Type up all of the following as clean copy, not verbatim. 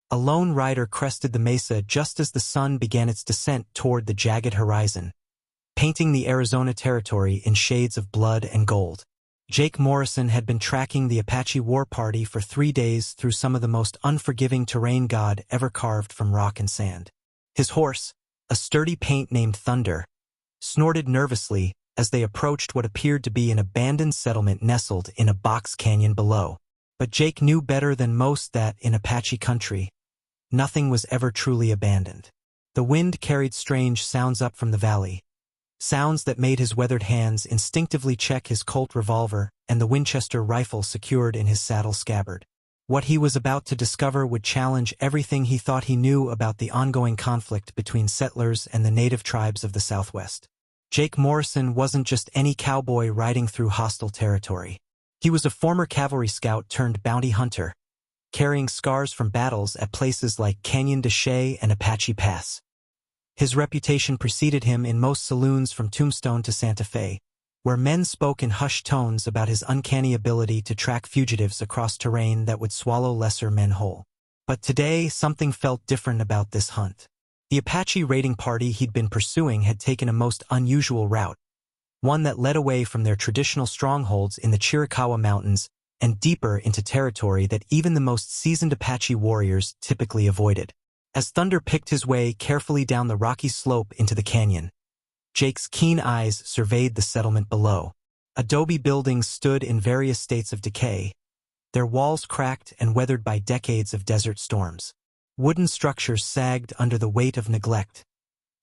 A lone rider crested the mesa just as the sun began its descent toward the jagged horizon, painting the Arizona territory in shades of blood and gold. Jake Morrison had been tracking the Apache war party for 3 days through some of the most unforgiving terrain God ever carved from rock and sand. His horse, a sturdy paint named Thunder, snorted nervously as they approached what appeared to be an abandoned settlement nestled in a box canyon below. But Jake knew better than most that, in Apache country, nothing was ever truly abandoned. The wind carried strange sounds up from the valley, sounds that made his weathered hands instinctively check his Colt revolver and the Winchester rifle secured in his saddle scabbard. What he was about to discover would challenge everything he thought he knew about the ongoing conflict between settlers and the native tribes of the Southwest. Jake Morrison wasn't just any cowboy riding through hostile territory. He was a former cavalry scout turned bounty hunter, carrying scars from battles at places like Canyon de Chelly and Apache Pass. His reputation preceded him in most saloons from Tombstone to Santa Fe, where men spoke in hushed tones about his uncanny ability to track fugitives across terrain that would swallow lesser men whole. But today, something felt different about this hunt. The Apache raiding party he'd been pursuing had taken a most unusual route, one that led away from their traditional strongholds in the Chiricahua Mountains and deeper into territory that even the most seasoned Apache warriors typically avoided. As Thunder picked his way carefully down the rocky slope into the canyon, Jake's keen eyes surveyed the settlement below. Adobe buildings stood in various states of decay, their walls cracked and weathered by decades of desert storms. Wooden structures sagged under the weight of neglect,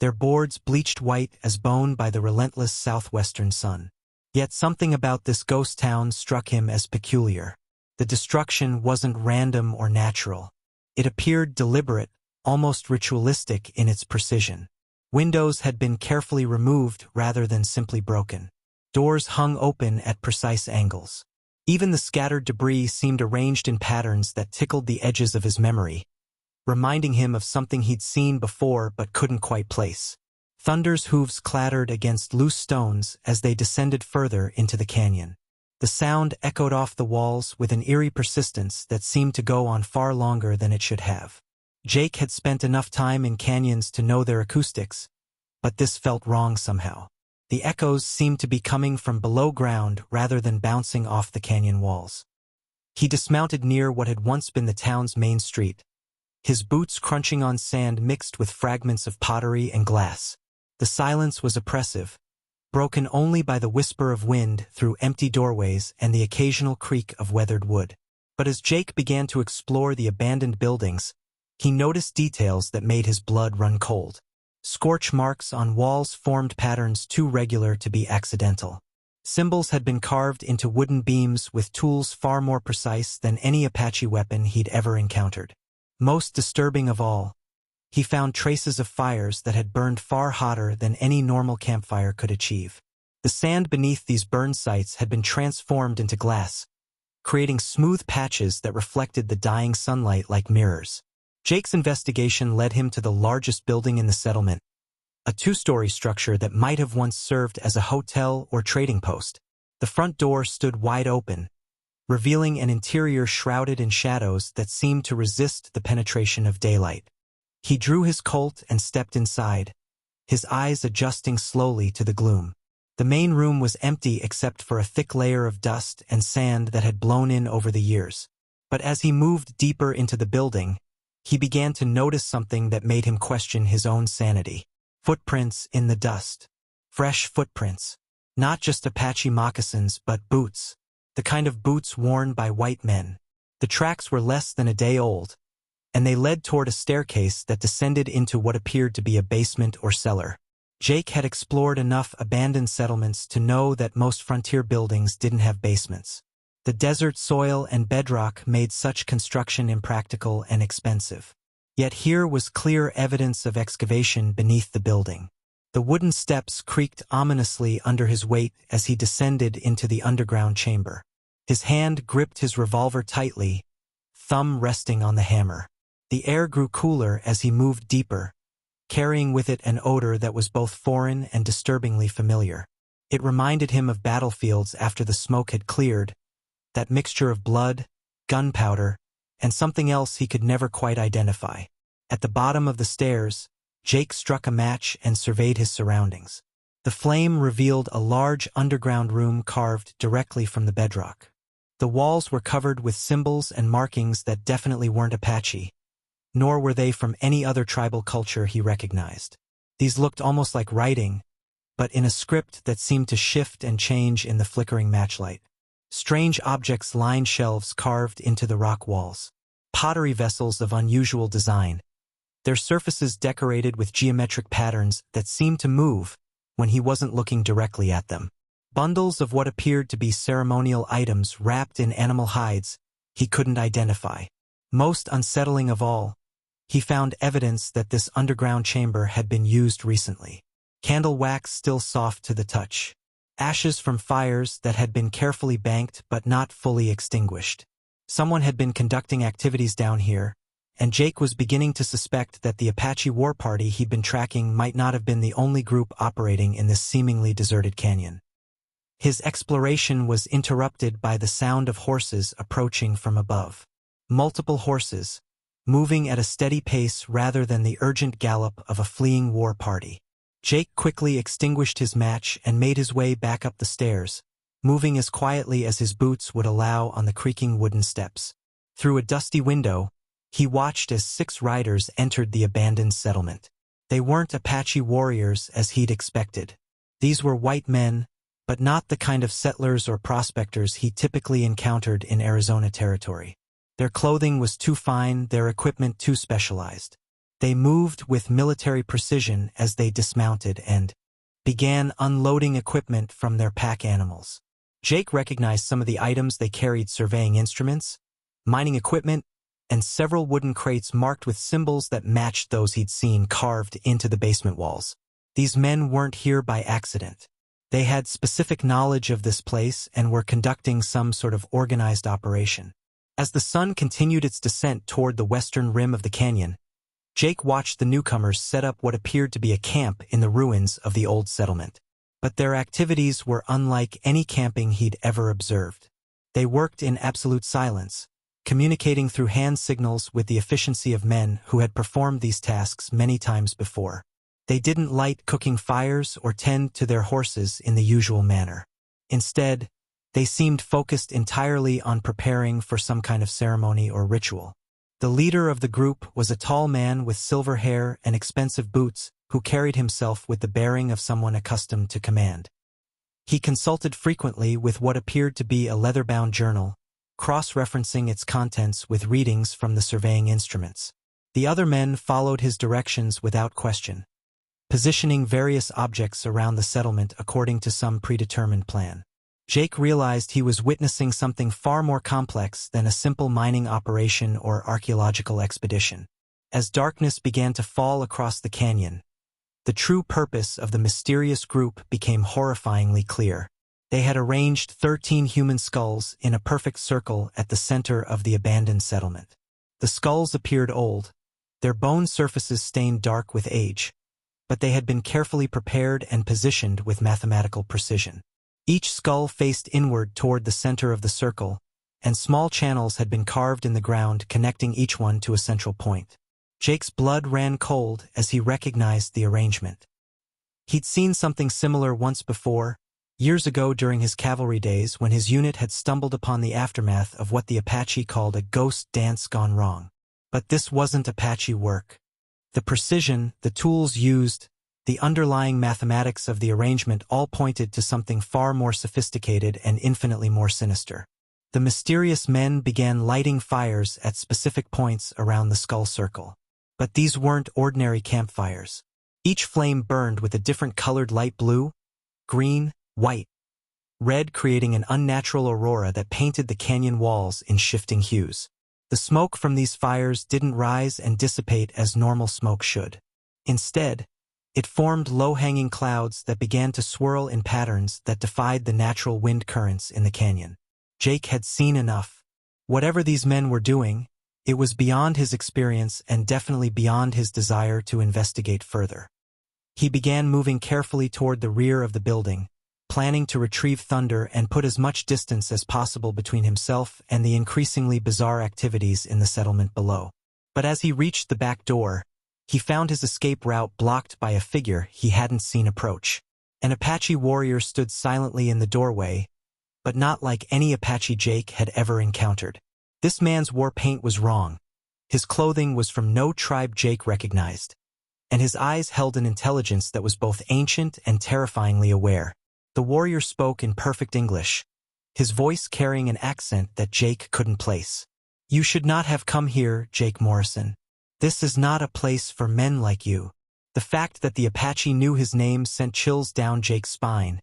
their boards bleached white as bone by the relentless southwestern sun. Yet something about this ghost town struck him as peculiar. The destruction wasn't random or natural. It appeared deliberate, almost ritualistic in its precision. Windows had been carefully removed rather than simply broken. Doors hung open at precise angles. Even the scattered debris seemed arranged in patterns that tickled the edges of his memory, reminding him of something he'd seen before but couldn't quite place. Thunder's hooves clattered against loose stones as they descended further into the canyon. The sound echoed off the walls with an eerie persistence that seemed to go on far longer than it should have. Jake had spent enough time in canyons to know their acoustics, but this felt wrong somehow. The echoes seemed to be coming from below ground rather than bouncing off the canyon walls. He dismounted near what had once been the town's main street, his boots crunching on sand mixed with fragments of pottery and glass. The silence was oppressive, broken only by the whisper of wind through empty doorways and the occasional creak of weathered wood. But as Jake began to explore the abandoned buildings, he noticed details that made his blood run cold. Scorch marks on walls formed patterns too regular to be accidental. Symbols had been carved into wooden beams with tools far more precise than any Apache weapon he'd ever encountered. Most disturbing of all, he found traces of fires that had burned far hotter than any normal campfire could achieve. The sand beneath these burn sites had been transformed into glass, creating smooth patches that reflected the dying sunlight like mirrors. Jake's investigation led him to the largest building in the settlement, a 2-story structure that might have once served as a hotel or trading post. The front door stood wide open, revealing an interior shrouded in shadows that seemed to resist the penetration of daylight. He drew his Colt and stepped inside, his eyes adjusting slowly to the gloom. The main room was empty except for a thick layer of dust and sand that had blown in over the years. But as he moved deeper into the building, he began to notice something that made him question his own sanity. Footprints in the dust. Fresh footprints. Not just Apache moccasins, but boots. The kind of boots worn by white men. The tracks were less than a day old, and they led toward a staircase that descended into what appeared to be a basement or cellar. Jake had explored enough abandoned settlements to know that most frontier buildings didn't have basements. The desert soil and bedrock made such construction impractical and expensive. Yet here was clear evidence of excavation beneath the building. The wooden steps creaked ominously under his weight as he descended into the underground chamber. His hand gripped his revolver tightly, thumb resting on the hammer. The air grew cooler as he moved deeper, carrying with it an odor that was both foreign and disturbingly familiar. It reminded him of battlefields after the smoke had cleared, that mixture of blood, gunpowder, and something else he could never quite identify. At the bottom of the stairs, Jake struck a match and surveyed his surroundings. The flame revealed a large underground room carved directly from the bedrock. The walls were covered with symbols and markings that definitely weren't Apache, nor were they from any other tribal culture he recognized. These looked almost like writing, but in a script that seemed to shift and change in the flickering matchlight. Strange objects lined shelves carved into the rock walls. Pottery vessels of unusual design, their surfaces decorated with geometric patterns that seemed to move when he wasn't looking directly at them. Bundles of what appeared to be ceremonial items wrapped in animal hides he couldn't identify. Most unsettling of all, he found evidence that this underground chamber had been used recently. Candle wax still soft to the touch. Ashes from fires that had been carefully banked but not fully extinguished. Someone had been conducting activities down here, and Jake was beginning to suspect that the Apache war party he'd been tracking might not have been the only group operating in this seemingly deserted canyon. His exploration was interrupted by the sound of horses approaching from above. Multiple horses, moving at a steady pace rather than the urgent gallop of a fleeing war party. Jake quickly extinguished his match and made his way back up the stairs, moving as quietly as his boots would allow on the creaking wooden steps. Through a dusty window, he watched as 6 riders entered the abandoned settlement. They weren't Apache warriors as he'd expected. These were white men, but not the kind of settlers or prospectors he typically encountered in Arizona territory. Their clothing was too fine, their equipment too specialized. They moved with military precision as they dismounted and began unloading equipment from their pack animals. Jake recognized some of the items they carried: surveying instruments, mining equipment, and several wooden crates marked with symbols that matched those he'd seen carved into the basement walls. These men weren't here by accident. They had specific knowledge of this place and were conducting some sort of organized operation. As the sun continued its descent toward the western rim of the canyon, Jake watched the newcomers set up what appeared to be a camp in the ruins of the old settlement. But their activities were unlike any camping he'd ever observed. They worked in absolute silence, communicating through hand signals with the efficiency of men who had performed these tasks many times before. They didn't light cooking fires or tend to their horses in the usual manner. Instead, they seemed focused entirely on preparing for some kind of ceremony or ritual. The leader of the group was a tall man with silver hair and expensive boots who carried himself with the bearing of someone accustomed to command. He consulted frequently with what appeared to be a leather-bound journal, cross-referencing its contents with readings from the surveying instruments. The other men followed his directions without question, positioning various objects around the settlement according to some predetermined plan. Jake realized he was witnessing something far more complex than a simple mining operation or archaeological expedition. As darkness began to fall across the canyon, the true purpose of the mysterious group became horrifyingly clear. They had arranged 13 human skulls in a perfect circle at the center of the abandoned settlement. The skulls appeared old, their bone surfaces stained dark with age, but they had been carefully prepared and positioned with mathematical precision. Each skull faced inward toward the center of the circle, and small channels had been carved in the ground connecting each one to a central point. Jake's blood ran cold as he recognized the arrangement. He'd seen something similar once before, years ago during his cavalry days when his unit had stumbled upon the aftermath of what the Apache called a ghost dance gone wrong. But this wasn't Apache work. The precision, the tools used, the underlying mathematics of the arrangement all pointed to something far more sophisticated and infinitely more sinister. The mysterious men began lighting fires at specific points around the skull circle. But these weren't ordinary campfires. Each flame burned with a different colored light blue, green, white, red, creating an unnatural aurora that painted the canyon walls in shifting hues. The smoke from these fires didn't rise and dissipate as normal smoke should. Instead, it formed low-hanging clouds that began to swirl in patterns that defied the natural wind currents in the canyon. Jake had seen enough. Whatever these men were doing, it was beyond his experience and definitely beyond his desire to investigate further. He began moving carefully toward the rear of the building, planning to retrieve thunder and put as much distance as possible between himself and the increasingly bizarre activities in the settlement below. But as he reached the back door, he found his escape route blocked by a figure he hadn't seen approach. An Apache warrior stood silently in the doorway, but not like any Apache Jake had ever encountered. This man's war paint was wrong. His clothing was from no tribe Jake recognized, and his eyes held an intelligence that was both ancient and terrifyingly aware. The warrior spoke in perfect English, his voice carrying an accent that Jake couldn't place. "You should not have come here, Jake Morrison. This is not a place for men like you." The fact that the Apache knew his name sent chills down Jake's spine,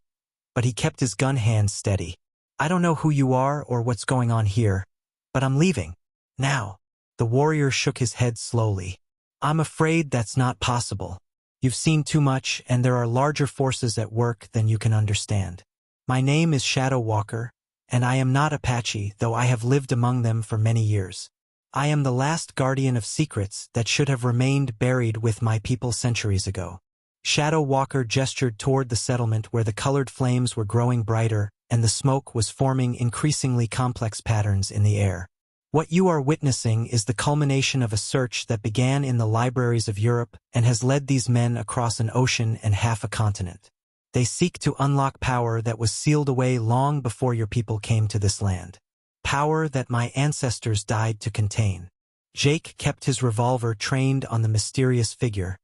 but he kept his gun hand steady. "I don't know who you are or what's going on here, but I'm leaving. Now." The warrior shook his head slowly. "I'm afraid that's not possible. You've seen too much, and there are larger forces at work than you can understand. My name is Shadow Walker, and I am not Apache, though I have lived among them for many years. I am the last guardian of secrets that should have remained buried with my people centuries ago." Shadow Walker gestured toward the settlement where the colored flames were growing brighter and the smoke was forming increasingly complex patterns in the air. "What you are witnessing is the culmination of a search that began in the libraries of Europe and has led these men across an ocean and half a continent. They seek to unlock power that was sealed away long before your people came to this land. Power that my ancestors died to contain." Jake kept his revolver trained on the mysterious figure,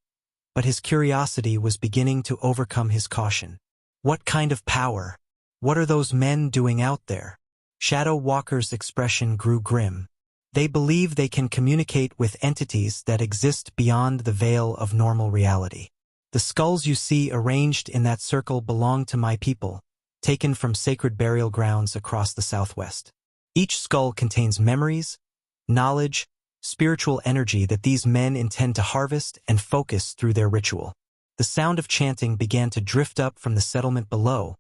but his curiosity was beginning to overcome his caution. "What kind of power? What are those men doing out there?" Shadow Walker's expression grew grim. "They believe they can communicate with entities that exist beyond the veil of normal reality. The skulls you see arranged in that circle belong to my people, taken from sacred burial grounds across the Southwest. Each skull contains memories, knowledge, spiritual energy that these men intend to harvest and focus through their ritual." The sound of chanting began to drift up from the settlement below,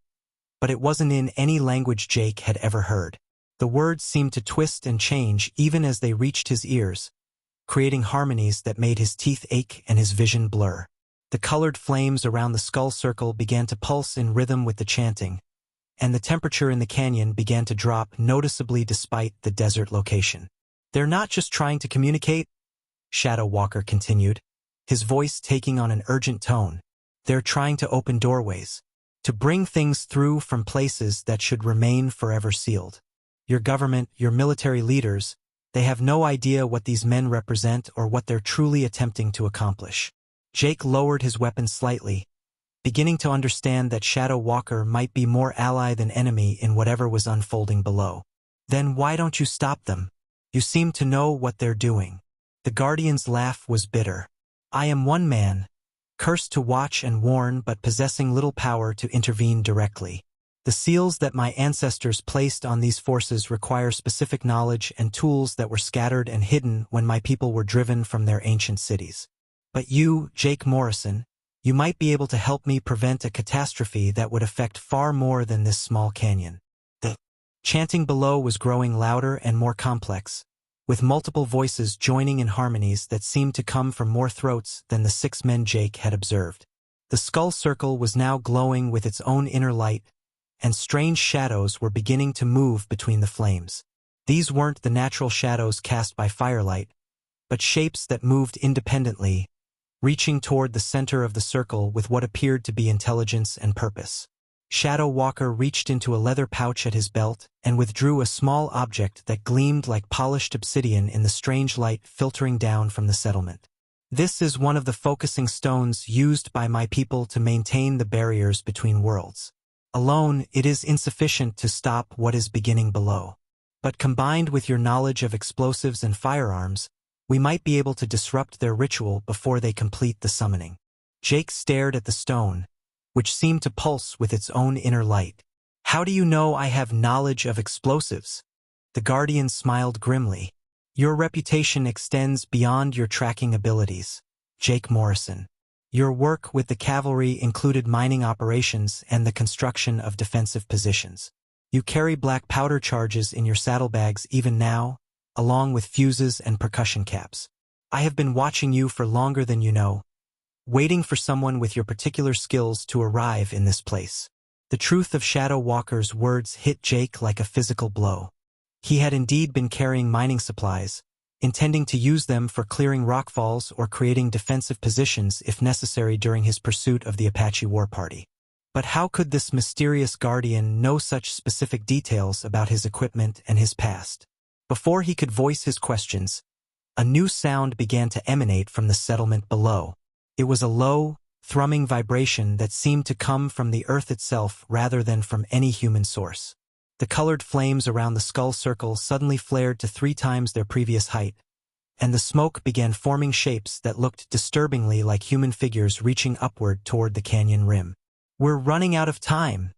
but it wasn't in any language Jake had ever heard. The words seemed to twist and change even as they reached his ears, creating harmonies that made his teeth ache and his vision blur. The colored flames around the skull circle began to pulse in rhythm with the chanting, and the temperature in the canyon began to drop noticeably despite the desert location. "They're not just trying to communicate," Shadow Walker continued, his voice taking on an urgent tone. "They're trying to open doorways, to bring things through from places that should remain forever sealed. Your government, your military leaders, they have no idea what these men represent or what they're truly attempting to accomplish." Jake lowered his weapon slightly, beginning to understand that Shadow Walker might be more ally than enemy in whatever was unfolding below. "Then why don't you stop them? You seem to know what they're doing." The Guardian's laugh was bitter. "I am one man, cursed to watch and warn but possessing little power to intervene directly. The seals that my ancestors placed on these forces require specific knowledge and tools that were scattered and hidden when my people were driven from their ancient cities. But you, Jake Morrison, you might be able to help me prevent a catastrophe that would affect far more than this small canyon." The chanting below was growing louder and more complex, with multiple voices joining in harmonies that seemed to come from more throats than the 6 men Jake had observed. The skull circle was now glowing with its own inner light, and strange shadows were beginning to move between the flames. These weren't the natural shadows cast by firelight, but shapes that moved independently, reaching toward the center of the circle with what appeared to be intelligence and purpose. Shadow Walker reached into a leather pouch at his belt and withdrew a small object that gleamed like polished obsidian in the strange light filtering down from the settlement. "This is one of the focusing stones used by my people to maintain the barriers between worlds. Alone, it is insufficient to stop what is beginning below. But combined with your knowledge of explosives and firearms, we might be able to disrupt their ritual before they complete the summoning." Jake stared at the stone, which seemed to pulse with its own inner light. "How do you know I have knowledge of explosives?" The Guardian smiled grimly. "Your reputation extends beyond your tracking abilities, Jake Morrison. Your work with the cavalry included mining operations and the construction of defensive positions. You carry black powder charges in your saddlebags even now, along with fuses and percussion caps. I have been watching you for longer than you know, waiting for someone with your particular skills to arrive in this place. The truth of Shadow Walker's words hit Jake like a physical blow. He had indeed been carrying mining supplies, intending to use them for clearing rockfalls or creating defensive positions if necessary during his pursuit of the Apache war party. But how could this mysterious guardian know such specific details about his equipment and his past? Before he could voice his questions, a new sound began to emanate from the settlement below. It was a low, thrumming vibration that seemed to come from the earth itself rather than from any human source. The colored flames around the skull circle suddenly flared to 3 times their previous height, and the smoke began forming shapes that looked disturbingly like human figures reaching upward toward the canyon rim. "We're running out of time,"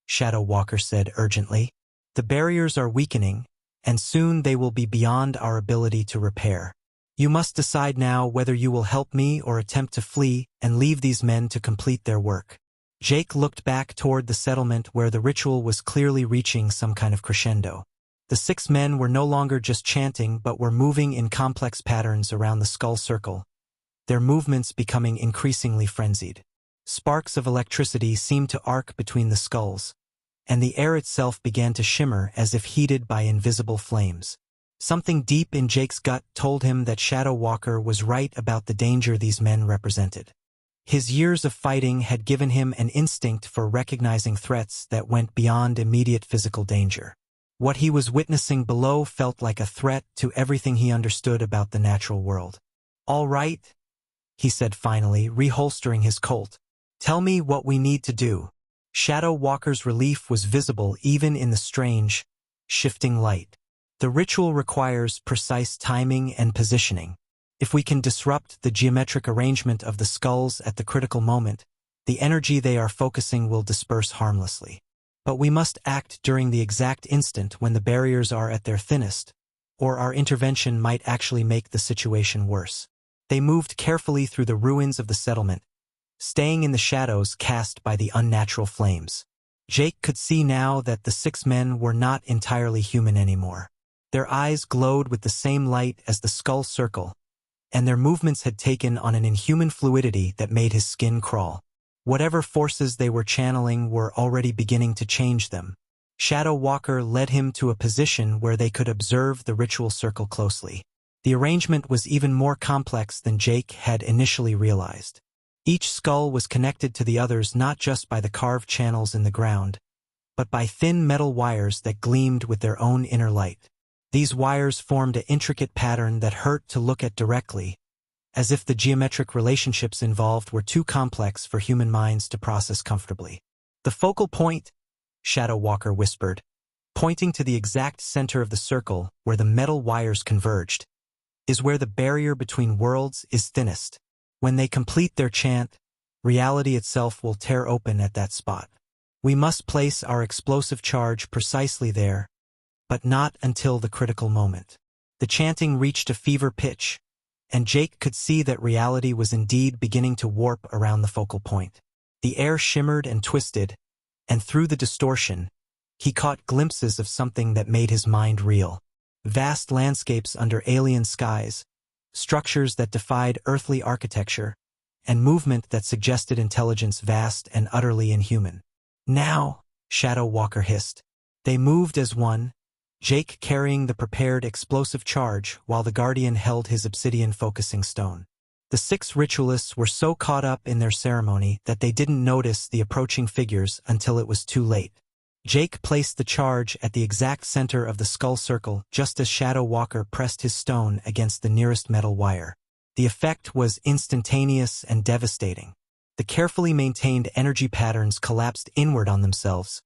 Shadow Walker said urgently. "The barriers are weakening, and soon they will be beyond our ability to repair. You must decide now whether you will help me or attempt to flee and leave these men to complete their work." Jake looked back toward the settlement where the ritual was clearly reaching some kind of crescendo. The 6 men were no longer just chanting but were moving in complex patterns around the skull circle, their movements becoming increasingly frenzied. Sparks of electricity seemed to arc between the skulls, and the air itself began to shimmer as if heated by invisible flames. Something deep in Jake's gut told him that Shadow Walker was right about the danger these men represented. His years of fighting had given him an instinct for recognizing threats that went beyond immediate physical danger. What he was witnessing below felt like a threat to everything he understood about the natural world. "All right," he said finally, reholstering his Colt. "Tell me what we need to do." Shadow Walker's relief was visible even in the strange, shifting light. "The ritual requires precise timing and positioning. If we can disrupt the geometric arrangement of the skulls at the critical moment, the energy they are focusing will disperse harmlessly. But we must act during the exact instant when the barriers are at their thinnest, or our intervention might actually make the situation worse." They moved carefully through the ruins of the settlement, staying in the shadows cast by the unnatural flames. Jake could see now that the 6 men were not entirely human anymore. Their eyes glowed with the same light as the skull circle, and their movements had taken on an inhuman fluidity that made his skin crawl. Whatever forces they were channeling were already beginning to change them. Shadow Walker led him to a position where they could observe the ritual circle closely. The arrangement was even more complex than Jake had initially realized. Each skull was connected to the others not just by the carved channels in the ground, but by thin metal wires that gleamed with their own inner light. These wires formed an intricate pattern that hurt to look at directly, as if the geometric relationships involved were too complex for human minds to process comfortably. "The focal point," Shadow Walker whispered, pointing to the exact center of the circle where the metal wires converged, "is where the barrier between worlds is thinnest. When they complete their chant, reality itself will tear open at that spot. We must place our explosive charge precisely there, but not until the critical moment." The chanting reached a fever pitch, and Jake could see that reality was indeed beginning to warp around the focal point. The air shimmered and twisted, and through the distortion, he caught glimpses of something that made his mind reel. Vast landscapes under alien skies, structures that defied earthly architecture, and movement that suggested intelligence vast and utterly inhuman. "Now," Shadow Walker hissed. They moved as one, Jake carrying the prepared explosive charge while the Guardian held his obsidian focusing stone. The 6 ritualists were so caught up in their ceremony that they didn't notice the approaching figures until it was too late. Jake placed the charge at the exact center of the skull circle just as Shadow Walker pressed his stone against the nearest metal wire. The effect was instantaneous and devastating. The carefully maintained energy patterns collapsed inward on themselves,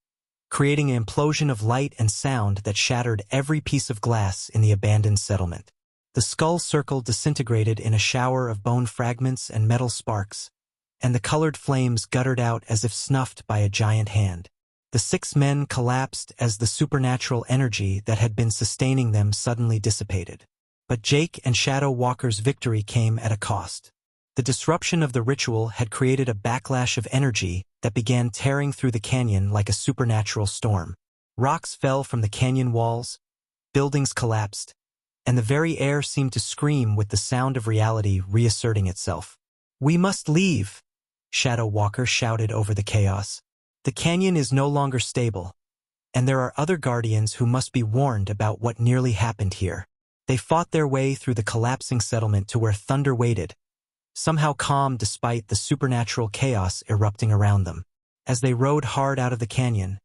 creating an implosion of light and sound that shattered every piece of glass in the abandoned settlement. The skull circle disintegrated in a shower of bone fragments and metal sparks, and the colored flames guttered out as if snuffed by a giant hand. The 6 men collapsed as the supernatural energy that had been sustaining them suddenly dissipated. But Jake and Shadow Walker's victory came at a cost. The disruption of the ritual had created a backlash of energy that began tearing through the canyon like a supernatural storm. Rocks fell from the canyon walls, buildings collapsed, and the very air seemed to scream with the sound of reality reasserting itself. "We must leave," Shadow Walker shouted over the chaos. The canyon is no longer stable, and there are other guardians who must be warned about what nearly happened here. They fought their way through the collapsing settlement to where thunder waited, somehow calm despite the supernatural chaos erupting around them. As they rode hard out of the canyon,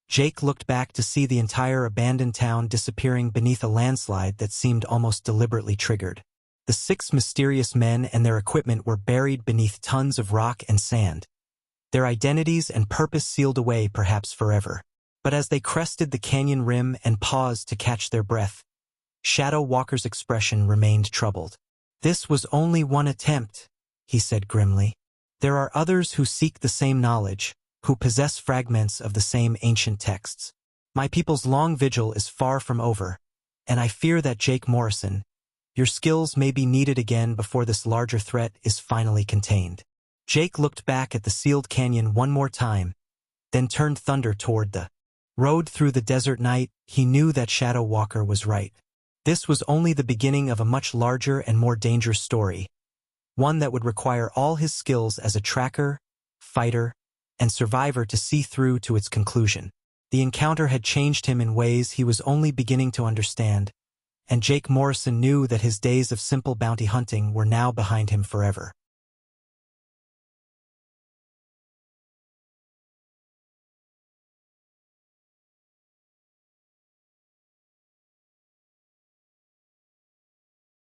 Jake looked back to see the entire abandoned town disappearing beneath a landslide that seemed almost deliberately triggered. The 6 mysterious men and their equipment were buried beneath tons of rock and sand, their identities and purpose sealed away perhaps forever. But as they crested the canyon rim and paused to catch their breath, Shadow Walker's expression remained troubled. "This was only one attempt," he said grimly. "There are others who seek the same knowledge, who possess fragments of the same ancient texts. My people's long vigil is far from over, and I fear that Jake Morrison, your skills may be needed again before this larger threat is finally contained." Jake looked back at the sealed canyon one more time, then turned thunder toward the road through the desert night. He knew that Shadow Walker was right. This was only the beginning of a much larger and more dangerous story, one that would require all his skills as a tracker, fighter, and survivor to see through to its conclusion. The encounter had changed him in ways he was only beginning to understand, and Jake Morrison knew that his days of simple bounty hunting were now behind him forever.